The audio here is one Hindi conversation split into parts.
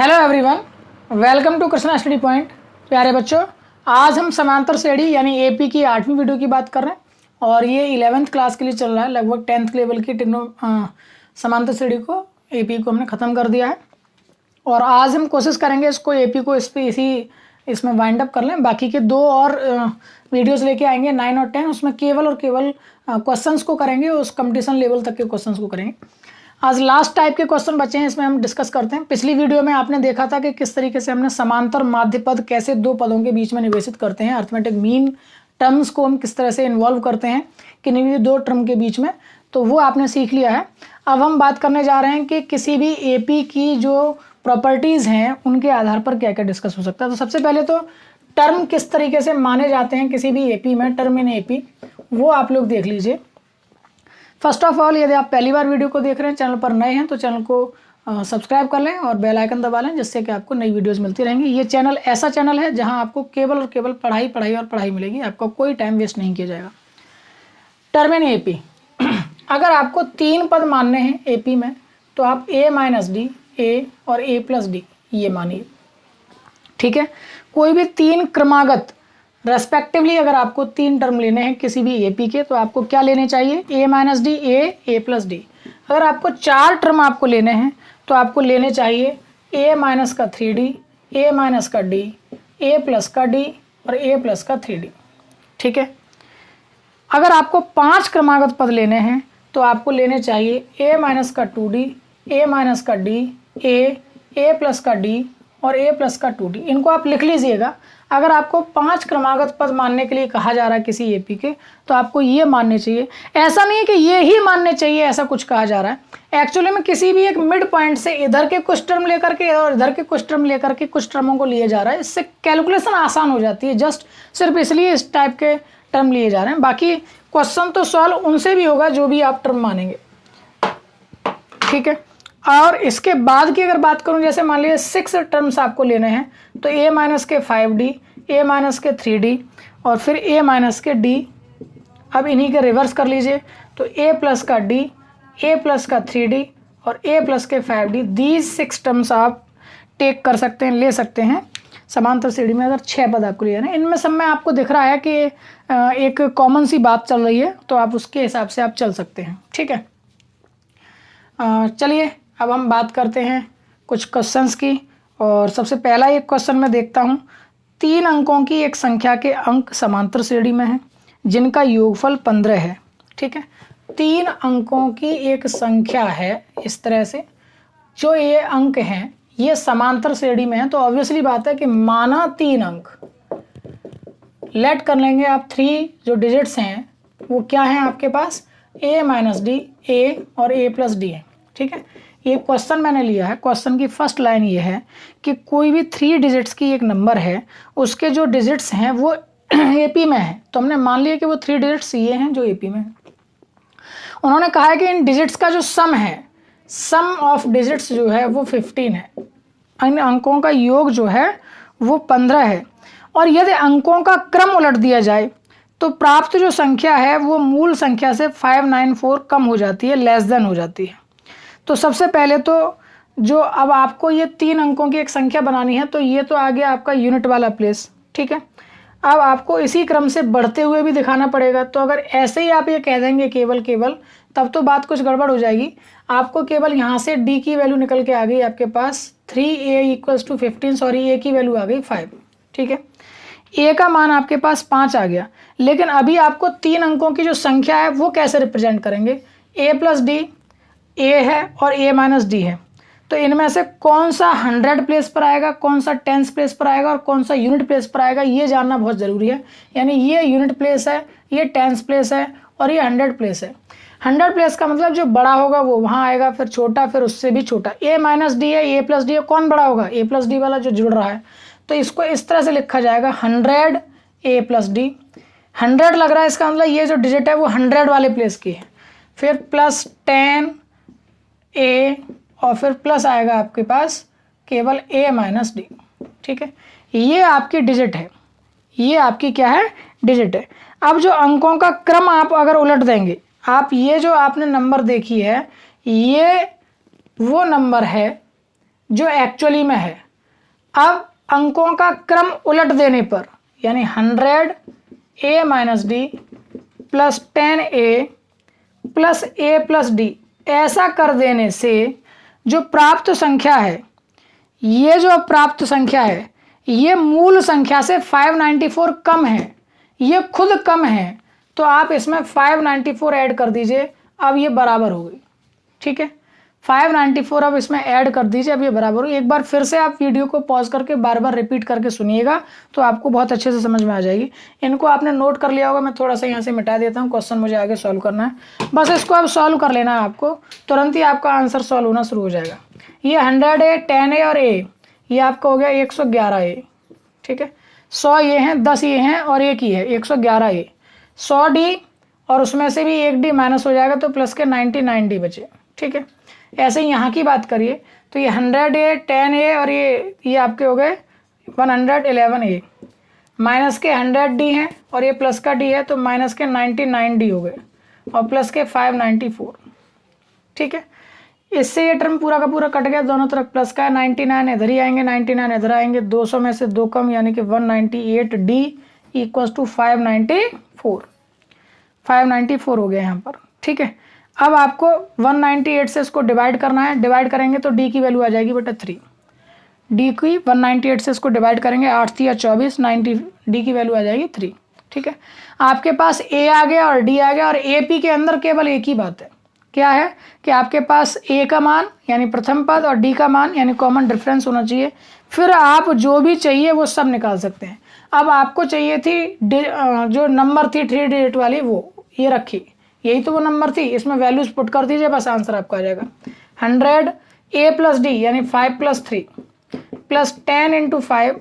Hello everyone, welcome to Krishna study point. प्यारे बच्चों, आज हम समांतर श्रेणी यानी एपी की 8वीं वीडियो की बात कर रहे हैं और ये 11th क्लास के लिए चल रहा है। लगभग 10th लेवल की समांतर श्रेणी को एपी को हमने ख़त्म कर दिया है और आज हम कोशिश करेंगे इसको एपी को इसमें वाइंड अप कर लें। बाकी के दो और वीडियोस लेके आएंगे 9 और 10, उसमें केवल और केवल क्वेश्चंस को करेंगे, उस कंपटीशन लेवल तक के क्वेश्चंस को करेंगे। आज लास्ट टाइप के क्वेश्चन बचे हैं, इसमें हम डिस्कस करते हैं। पिछली वीडियो में आपने देखा था कि किस तरीके से हमने समांतर माध्य पद कैसे दो पदों के बीच में निवेशित करते हैं, अर्थमेटिक मीन टर्म्स को हम किस तरह से इन्वॉल्व करते हैं किन्हीं भी दो टर्म के बीच में, तो वो आपने सीख लिया है। अब हम बात करने जा रहे हैं कि किसी भी एपी की जो प्रॉपर्टीज़ हैं उनके आधार पर क्या क्या डिस्कस हो सकता है। तो सबसे पहले तो टर्म किस तरीके से माने जाते हैं किसी भी एपी में, टर्म इन एपी, वो आप लोग देख लीजिए। फर्स्ट ऑफ ऑल, यदि आप पहली बार वीडियो को देख रहे हैं, चैनल पर नए हैं तो चैनल को सब्सक्राइब कर लें और बेल आइकन दबा लें, जिससे कि आपको नई वीडियोस मिलती रहेंगी। ये चैनल ऐसा चैनल है जहां आपको केवल और केवल पढ़ाई और पढ़ाई मिलेगी, आपका कोई टाइम वेस्ट नहीं किया जाएगा। टर्म इन एपी, अगर आपको 3 पद मानने हैं एपी में तो आप a माइनस डी, ए और a प्लस डी ये मानिए, ठीक है। कोई भी 3 क्रमागत रेस्पेक्टिवली अगर आपको 3 टर्म लेने हैं किसी भी एपी के तो आपको क्या लेने चाहिए, a minus D, A plus D. अगर आपको 4 टर्म आपको लेने हैं तो आपको लेने चाहिए a माइनस का 3d, a माइनस का d, a प्लस का d और a प्लस का 3d, ठीक है। अगर आपको 5 क्रमागत पद लेने हैं तो आपको लेने चाहिए a माइनस का 2d, a माइनस का d, a प्लस का d और a प्लस का 2d। इनको आप लिख लीजिएगा। अगर आपको 5 क्रमागत पद मानने के लिए कहा जा रहा है किसी एपी के तो आपको ये मानने चाहिए। ऐसा नहीं है कि ये ही मानने चाहिए ऐसा कुछ कहा जा रहा है। एक्चुअली में किसी भी एक मिड पॉइंट से इधर के कुछ टर्म लेकर के और इधर के कुछ टर्म लेकर के कुछ टर्मों को लिए जा रहा है, इससे कैलकुलेशन आसान हो जाती है। जस्ट सिर्फ इसलिए इस टाइप के टर्म लिए जा रहे हैं, बाकी क्वेश्चन तो सॉल्व उनसे भी होगा जो भी आप टर्म मानेंगे, ठीक है। और इसके बाद की अगर बात करूं, जैसे मान लीजिए 6 टर्म्स आपको लेने हैं तो a माइनस के 5d, a माइनस के 3d और फिर a माइनस के d। अब इन्हीं के रिवर्स कर लीजिए तो a प्लस का d, a प्लस का 3d और a प्लस के 5d। दीज 6 टर्म्स आप टेक कर सकते हैं, ले सकते हैं समांतर श्रेणी में। अगर 6 पद आपको लिए हैं, इनमें सब में आपको दिख रहा है कि एक कॉमन सी बात चल रही है, तो आप उसके हिसाब से आप चल सकते हैं, ठीक है। चलिए अब हम बात करते हैं कुछ क्वेश्चंस की। और सबसे पहला एक क्वेश्चन मैं देखता हूँ। 3 अंकों की एक संख्या के अंक समांतर श्रेणी में हैं जिनका योगफल 15 है, ठीक है। 3 अंकों की एक संख्या है इस तरह से, जो ये अंक हैं ये समांतर श्रेणी में है, तो ऑब्वियसली बात है कि माना 3 अंक लेट कर लेंगे आप। 3 जो डिजिट्स हैं वो क्या हैं आपके पास, a माइनस डी, ए और a प्लस डी है, ठीक है। ये क्वेश्चन मैंने लिया है। क्वेश्चन की फर्स्ट लाइन ये है कि कोई भी 3 डिजिट्स की एक नंबर है, उसके जो डिजिट्स हैं वो एपी में है, तो हमने मान लिया कि वो 3 डिजिट्स ये हैं जो एपी में है। उन्होंने कहा है कि इन डिजिट्स का जो सम है, सम ऑफ डिजिट्स जो है वो 15 है, इन अंकों का योग जो है वो 15 है। और यदि अंकों का क्रम उलट दिया जाए तो प्राप्त जो संख्या है वो मूल संख्या से 594 कम हो जाती है, लेस देन हो जाती है। तो सबसे पहले तो जो अब आपको ये 3 अंकों की एक संख्या बनानी है, तो ये तो आ गया आपका यूनिट वाला प्लेस, ठीक है। अब आपको इसी क्रम से बढ़ते हुए भी दिखाना पड़ेगा। तो अगर ऐसे ही आप ये कह देंगे केवल, तब तो बात कुछ गड़बड़ हो जाएगी। आपको केवल यहाँ से d की वैल्यू निकल के आ गई आपके पास 3a equals to 15, sorry a की वैल्यू आ गई 5, ठीक है। a का मान आपके पास 5 आ गया, लेकिन अभी आपको 3 अंकों की जो संख्या है वो कैसे रिप्रेजेंट करेंगे। a प्लस डी, a है और a माइनस डी है, तो इनमें से कौन सा 100 प्लेस पर आएगा, कौन सा टेंस प्लेस पर आएगा और कौन सा यूनिट प्लेस पर आएगा, ये जानना बहुत ज़रूरी है। यानी ये यूनिट प्लेस है, ये टेंस प्लेस है और ये 100 प्लेस है। 100 प्लेस का मतलब जो बड़ा होगा वो वहाँ आएगा, फिर छोटा, फिर उससे भी छोटा। a माइनस डी है, a प्लस डी है, कौन बड़ा होगा, a प्लस डी वाला जो जुड़ रहा है, तो इसको इस तरह से लिखा जाएगा 100 a प्लस डी। 100 लग रहा है, इसका मतलब ये जो डिजिट है वो 100 वाले प्लेस की है, फिर प्लस 10 a और फिर प्लस आएगा आपके पास केवल a माइनस डी, ठीक है। ये आपकी डिजिट है, ये आपकी क्या है, डिजिट है। अब जो अंकों का क्रम आप अगर उलट देंगे, आप ये जो आपने नंबर देखी है, ये वो नंबर है जो एक्चुअली में है। अब अंकों का क्रम उलट देने पर, यानी 100a minus D plus 10a plus a plus D, ऐसा कर देने से जो प्राप्त संख्या है, ये जो प्राप्त संख्या है ये मूल संख्या से 594 कम है, ये खुद कम है, तो आप इसमें 594 ऐड कर दीजिए, अब ये बराबर हो गई। ठीक है, 594 अब इसमें ऐड कर दीजिए, अब ये बराबर हो। एक बार फिर से आप वीडियो को पॉज करके बार बार रिपीट करके सुनिएगा तो आपको बहुत अच्छे से समझ में आ जाएगी। इनको आपने नोट कर लिया होगा, मैं थोड़ा सा यहाँ से मिटा देता हूँ, क्वेश्चन मुझे आगे सॉल्व करना है। बस इसको अब सॉल्व कर लेना है आपको, तुरंत ही आपका आंसर सॉल्व होना शुरू हो जाएगा। ये 100a 10a और a, ये आपका हो गया 111a। ठीक है, 100 ये हैं, 10 ये हैं और एक ही है 111a। 100d और उसमें से भी एक डी माइनस हो जाएगा तो प्लस के 99d बचे। ठीक है, ऐसे ही यहाँ की बात करिए तो ये 100a 10a और ये आपके हो गए 111a, माइनस के 100d हैं और ये प्लस का d है तो माइनस के 99d हो गए और प्लस के 594। ठीक है, इससे ये टर्म पूरा का पूरा कट गया, दोनों तरफ प्लस का है, 99 इधर ही आएंगे, 99 इधर आएंगे, 200 में से 2 कम यानी कि 198d इक्वल्स टू 594 हो गया यहाँ पर। ठीक है, अब आपको 198 से इसको डिवाइड करना है, डिवाइड करेंगे तो d की वैल्यू आ जाएगी बटा 3। d की 198 से इसको डिवाइड करेंगे, 8 या 24, 90 d की वैल्यू आ जाएगी 3। ठीक है, आपके पास a आ गया और d आ गया और AP के अंदर केवल एक ही बात है, क्या है कि आपके पास a का मान यानी प्रथम पद और d का मान यानी कॉमन डिफरेंस होना चाहिए, फिर आप जो भी चाहिए वो सब निकाल सकते हैं। अब आपको चाहिए थी जो नंबर थी 3 डिजिट वाली, वो ये रखी, यही तो वो नंबर थी, इसमें वैल्यूज पुट कर दीजिए, बस आंसर आपका आ जाएगा 100a प्लस डी यानी 5 plus 3 plus 10 into 5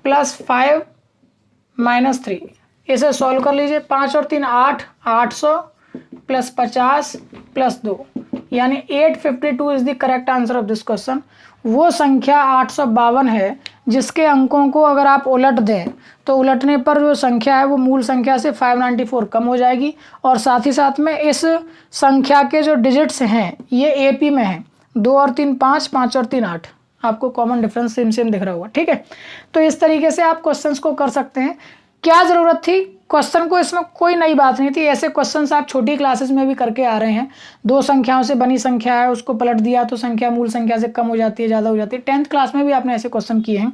plus 5 minus 3। इसे सॉल्व कर लीजिए, 5 और 3 8, 800 प्लस 50 प्लस 2 यानी 852 is the correct answer of this question. वो संख्या 852 है जिसके अंकों को अगर आप उलट दें तो उलटने पर जो संख्या है वो मूल संख्या से 594 कम हो जाएगी, और साथ ही साथ में इस संख्या के जो डिजिट्स हैं ये एपी में हैं, 2 और 3 5, 5 और 3 8, आपको कॉमन डिफरेंस सेम सेम दिख रहा होगा। ठीक है, तो इस तरीके से आप क्वेश्चंस को कर सकते हैं। क्या ज़रूरत थी क्वेश्चन को, इसमें कोई नई बात नहीं थी, ऐसे क्वेश्चंस आप छोटी क्लासेस में भी करके आ रहे हैं। 2 संख्याओं से बनी संख्या है, उसको पलट दिया तो संख्या मूल संख्या से कम हो जाती है, ज़्यादा हो जाती है। 10th क्लास में भी आपने ऐसे क्वेश्चन किए हैं,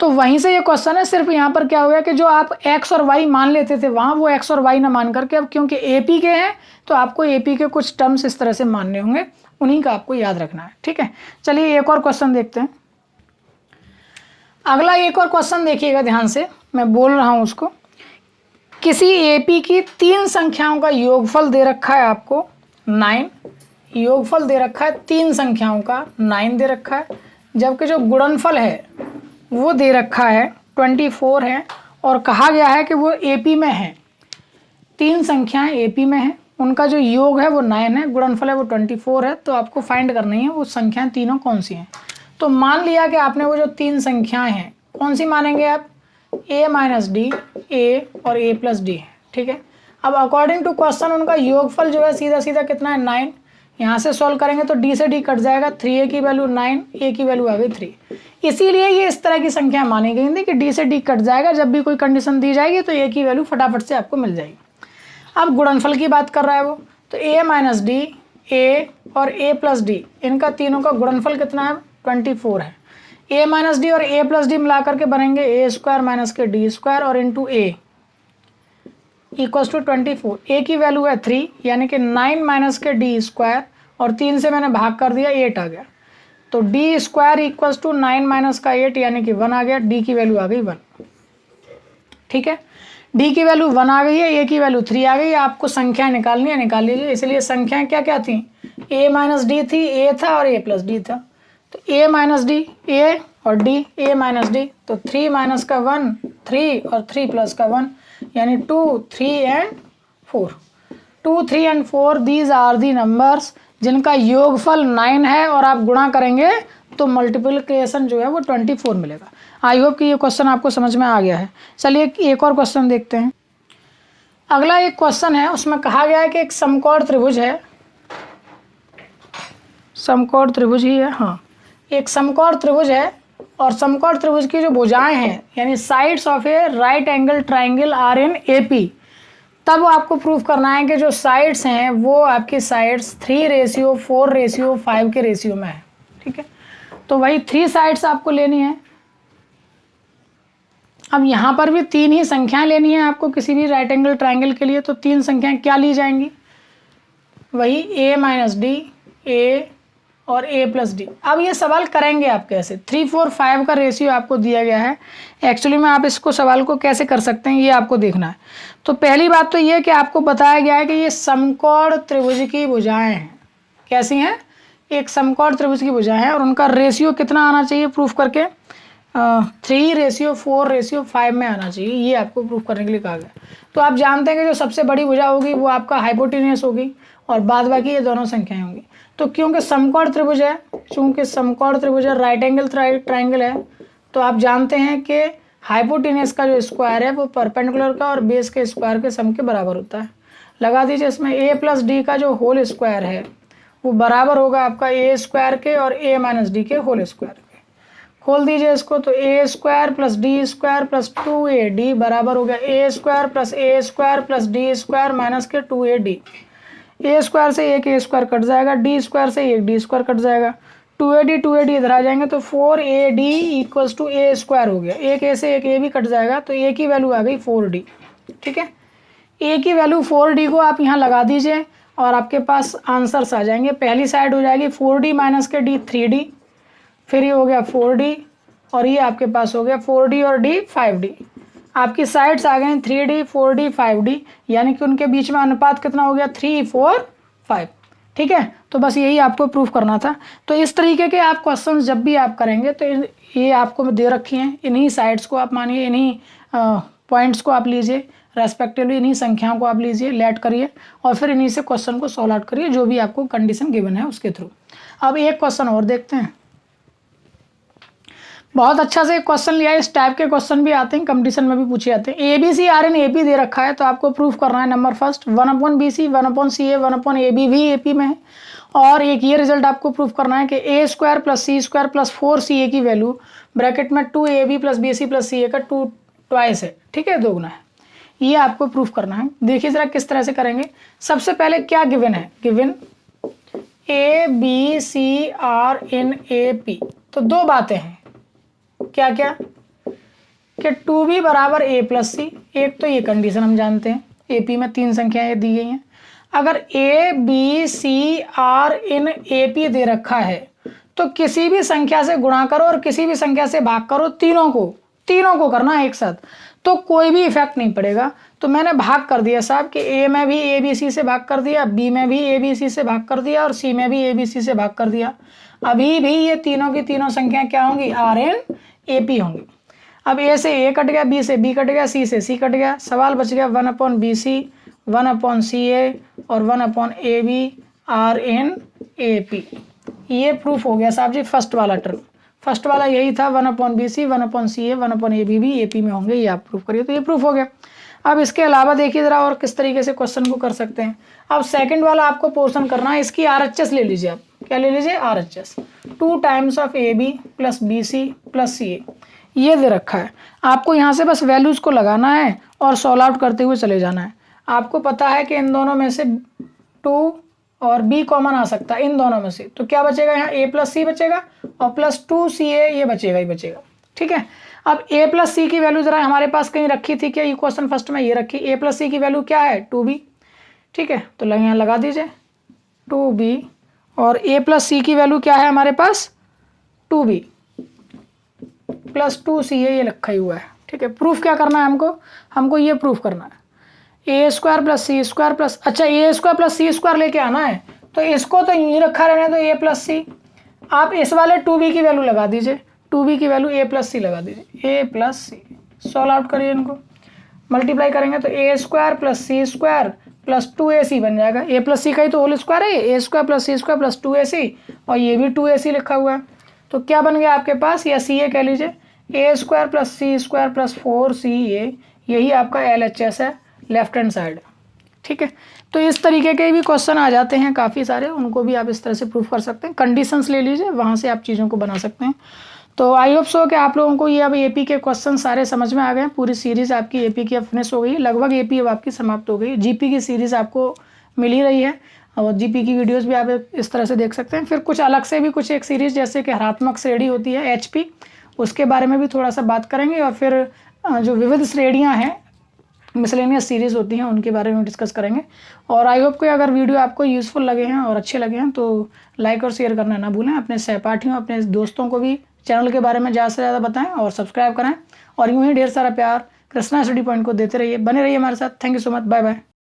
तो वहीं से ये क्वेश्चन है। सिर्फ यहाँ पर क्या हो गया कि जो आप x और y मान लेते थे वहाँ वो x और y ना मान करके अब क्योंकि AP के हैं तो आपको AP के कुछ टर्म्स इस तरह से मानने होंगे, उन्हीं का आपको याद रखना है। ठीक है, चलिए एक और क्वेश्चन देखते हैं। अगला एक और क्वेश्चन देखिएगा ध्यान से, मैं बोल रहा हूँ उसको। किसी AP की 3 संख्याओं का योगफल दे रखा है आपको 9, योगफल दे रखा है 3 संख्याओं का 9 दे रखा है, जबकि जो गुणनफल है वो दे रखा है 24 है, और कहा गया है कि वो AP में है। 3 संख्याएं AP में हैं, उनका जो योग है वो 9 है, गुणनफल है वो 24 है, तो आपको फाइंड करनी है वो संख्याएं तीनों कौन सी हैं। तो मान लिया कि आपने वो जो 3 संख्याएं हैं कौन सी मानेंगे आप, a माइनस डी, a और a प्लस डी है। ठीक है, अब अकॉर्डिंग टू क्वेश्चन उनका योगफल जो है सीधा सीधा कितना है 9, यहाँ से सॉल्व करेंगे तो d से d कट जाएगा, 3a की वैल्यू 9, a की वैल्यू आ गई 3। इसीलिए ये इस तरह की संख्या मानी गई थी कि d से d कट जाएगा, जब भी कोई कंडीशन दी जाएगी तो a की वैल्यू फटाफट से आपको मिल जाएगी। अब गुणनफल की बात कर रहा है वो, तो a माइनस डी, a और a प्लस डी, इनका तीनों का गुणनफल कितना है 24 है। a माइनस डी और a प्लस डी मिला करके बनेंगे a स्क्वायर माइनस के d स्क्वायर और into a equals to 24। a की वैल्यू है 3 यानी कि 9 माइनस के d स्क्वायर और 3 से मैंने भाग कर दिया 8 आ गया, तो d square equals to 9 minus का 8 यानी कि 1 आ गया, d की वैल्यू आ गई 1। ठीक है, d की वैल्यू 1 आ गई है, a की वैल्यू 3 आ गई है, आपको संख्या निकालनी है, निकाल लीजिए। इसलिए संख्याएं क्या क्या थी, a माइनस डी थी, a था और a प्लस डी था, तो a माइनस डी, a और d, a माइनस डी, तो 3 माइनस का 1 3 और 3 प्लस का 1 यानी 2 3 and 4। 2 3 and 4 these are the numbers जिनका योगफल 9 है, और आप गुणा करेंगे तो मल्टीप्लिकेशन जो है वो 24 मिलेगा। आई होप कि ये क्वेश्चन आपको समझ में आ गया है। चलिए एक और क्वेश्चन देखते हैं। अगला एक क्वेश्चन है, उसमें कहा गया है कि एक समकोण त्रिभुज है, समकोण त्रिभुज ही है, हाँ, एक समकोण त्रिभुज है और समकोण त्रिभुज की जो भुजाएं हैं यानी sides of a right angle triangle are in AP, तब आपको प्रूफ करना है कि जो साइड्स हैं वो आपकी साइड्स 3:4:5 के रेशियो में है। ठीक है, तो वही 3 साइड्स आपको लेनी है। अब यहाँ पर भी 3 ही संख्याएं लेनी है आपको किसी भी राइट एंगल ट्राइंगल के लिए, तो 3 संख्याएं क्या ली जाएंगी, वही A - D, A और A+D। अब ये सवाल करेंगे आप कैसे, 3:4:5 का रेशियो आपको दिया गया है। एक्चुअली में आप इसको सवाल को कैसे कर सकते हैं ये आपको देखना है। तो पहली बात तो ये कि आपको बताया गया है कि ये समकोण त्रिभुज की भुजाएं हैं। कैसी हैं, एक समकोण त्रिभुज की भुजाएं हैं और उनका रेशियो कितना आना चाहिए प्रूफ करके, 3:4:5 में आना चाहिए, ये आपको प्रूफ करने के लिए कहा गया। तो आप जानते हैं कि जो सबसे बड़ी भुजा होगी वो आपका हाइपोटेन्यूस होगी और बाद बाकी ये दोनों संख्याएं होंगी। तो क्योंकि समकोण त्रिभुज है, चूंकि समकोण त्रिभुज है, राइट एंगल ट्राइंगल है, तो आप जानते हैं कि हाइपोटेन्यूस का जो स्क्वायर है वो परपेंडिकुलर का और बेस के स्क्वायर के सम के बराबर होता है। लगा दीजिए, इसमें A+D का जो होल स्क्वायर है वो बराबर होगा आपका A² के और A - D के होल स्क्वायर के। खोल दीजिए इसको, तो A² + D² + 2AD बराबर हो गया A² + A² + D² माइनस के 2AD। A² से एक A² कट जाएगा, D² से एक D² कट जाएगा, 2AD इधर आ जाएंगे तो 4AD = A² हो गया। एक A से एक A भी कट जाएगा तो A की वैल्यू आ गई 4D। ठीक है, A की वैल्यू 4D को आप यहाँ लगा दीजिए और आपके पास आंसर्स आ जाएंगे। पहली साइड हो जाएगी 4D - के D 3D, फिर ये हो गया 4D और ये आपके पास हो गया 4D और D 5D। आपकी साइड्स आ गए 3D 4D 5D, यानी कि उनके बीच में अनुपात कितना हो गया 3:4:5। ठीक है, तो बस यही आपको प्रूफ करना था। तो इस तरीके के आप क्वेश्चन जब भी आप करेंगे तो ये आपको दे रखी हैं, इन्हीं साइड्स को आप मानिए, इन्हीं पॉइंट्स को आप लीजिए रेस्पेक्टिवली, इन्हीं संख्याओं को आप लीजिए, लेट करिए और फिर इन्हीं से क्वेश्चन को सॉल्व आउट करिए जो भी आपको कंडीशन गिवन है उसके थ्रू। अब एक क्वेश्चन और देखते हैं, बहुत अच्छा से एक क्वेश्चन लिया है। इस टाइप के क्वेश्चन भी आते हैं, कंपटीशन में भी पूछे जाते हैं। ABC आर इन AP दे रखा है, तो आपको प्रूफ करना है number first 1/BC 1/CA 1/AB भी AP में है। और एक ये रिजल्ट आपको प्रूफ करना है कि A² + C² + 4CA की वैल्यू ब्रैकेट में 2AB + BC + CA का 2 ट्वाइस है। ठीक है, दोगुना है, ये आपको प्रूफ करना है। देखिए जरा किस तरह से करेंगे। सबसे पहले क्या गिवन है, given ABC are in AP, तो दो बातें हैं, क्या क्या कि 2B = A + C। एक तो ये कंडीशन हम जानते हैं, AP में 3 संख्याएं दी गई हैं। अगर ABC आर इन AP दे रखा है तो किसी भी संख्या से गुणा करो और किसी भी संख्या से भाग करो, तीनों को करना है एक साथ, तो कोई भी इफेक्ट नहीं पड़ेगा। तो मैंने भाग कर दिया साहब कि A में भी ABC से भाग कर दिया, B में भी ABC से भाग कर दिया और C में भी ABC से भाग कर दिया। अभी भी ये तीनों की तीनों संख्याएं क्या होंगी, आर इन AP होंगी। अब A से A कट गया, B से B कट गया, C से C कट गया, सवाल बच गया 1/BC 1/CA और 1/AB आर इन AP। ये प्रूफ हो गया साहब जी फर्स्ट वाला टर्म। फर्स्ट वाला यही था 1/BC 1/CA 1/AB भी AP में होंगे, ये आप प्रूफ करिए, तो ये प्रूफ हो गया। अब इसके अलावा देखिए ज़रा और किस तरीके से क्वेश्चन को कर सकते हैं। अब सेकंड वाला आपको पोर्शन करना है, इसकी RHS ले लीजिए आप। क्या ले लीजिए, RHS 2 times of AB + BC + CA, ये दे रखा है। आपको यहाँ से बस वैल्यूज़ को लगाना है और सॉल्व आउट करते हुए चले जाना है। आपको पता है कि इन दोनों में से 2 और B कॉमन आ सकता है इन दोनों में से, तो क्या बचेगा यहाँ A + C बचेगा और +2CA ये बचेगा ही बचेगा। ठीक है, अब A + C की वैल्यू जरा हमारे पास कहीं रखी थी क्या, ये क्वेश्चन फर्स्ट में ये रखी, A + C की वैल्यू क्या है 2B। ठीक है, तो यहाँ लगा दीजिए 2B और A + C की वैल्यू क्या है हमारे पास 2B + 2CA ये रखा ही हुआ है। ठीक है, प्रूफ क्या करना है हमको ये प्रूफ करना है A² + C² + अच्छा A² + C² लेके आना है, तो इसको तो यहीं रखा रहने दो A + C। आप इस वाले 2B की वैल्यू लगा दीजिए, 2B की वैल्यू A + C लगा दीजिए, A + C सॉल्व आउट करिए, इनको मल्टीप्लाई करेंगे तो A² + C² + 2AC बन जाएगा। A + C का ही तो होल स्क्वायर है, A² + C² + 2AC और ये भी 2AC लिखा हुआ है। तो क्या बन गया आपके पास, या CA कह लीजिए, A² + C² + 4CA, यही आपका LHS है लेफ्ट हैंड साइड। ठीक है। तो इस तरीके के भी क्वेश्चन आ जाते हैं काफ़ी सारे, उनको भी आप इस तरह से प्रूफ कर सकते हैं। कंडीशंस ले लीजिए, वहाँ से आप चीज़ों को बना सकते हैं। तो आई होप सो कि आप लोगों को ये अब एपी के क्वेश्चन सारे समझ में आ गए। पूरी सीरीज़ आपकी एपी की अब फिनिश हो गई, लगभग एपी अब आपकी समाप्त हो गई। जीपी की सीरीज़ आपको मिल ही रही है और जीपी की वीडियोस भी आप इस तरह से देख सकते हैं। फिर कुछ अलग से भी कुछ एक सीरीज़ जैसे कि हरात्मक श्रेणी होती है एचपी, उसके बारे में भी थोड़ा सा बात करेंगे। और फिर जो विविध श्रेणियाँ हैं, मिसलेनियस सीरीज़ होती हैं, उनके बारे में डिस्कस करेंगे। और आई होप कि अगर वीडियो आपको यूज़फुल लगे हैं और अच्छे लगे हैं तो लाइक और शेयर करना ना भूलें। अपने सहपाठियों, अपने दोस्तों को भी चैनल के बारे में ज़्यादा से ज़्यादा बताएं और सब्सक्राइब कराएं। और यूँ ही ढेर सारा प्यार कृष्णा स्टडी पॉइंट को देते रहिए, बने रहिए हमारे साथ। Thank you so much, bye bye.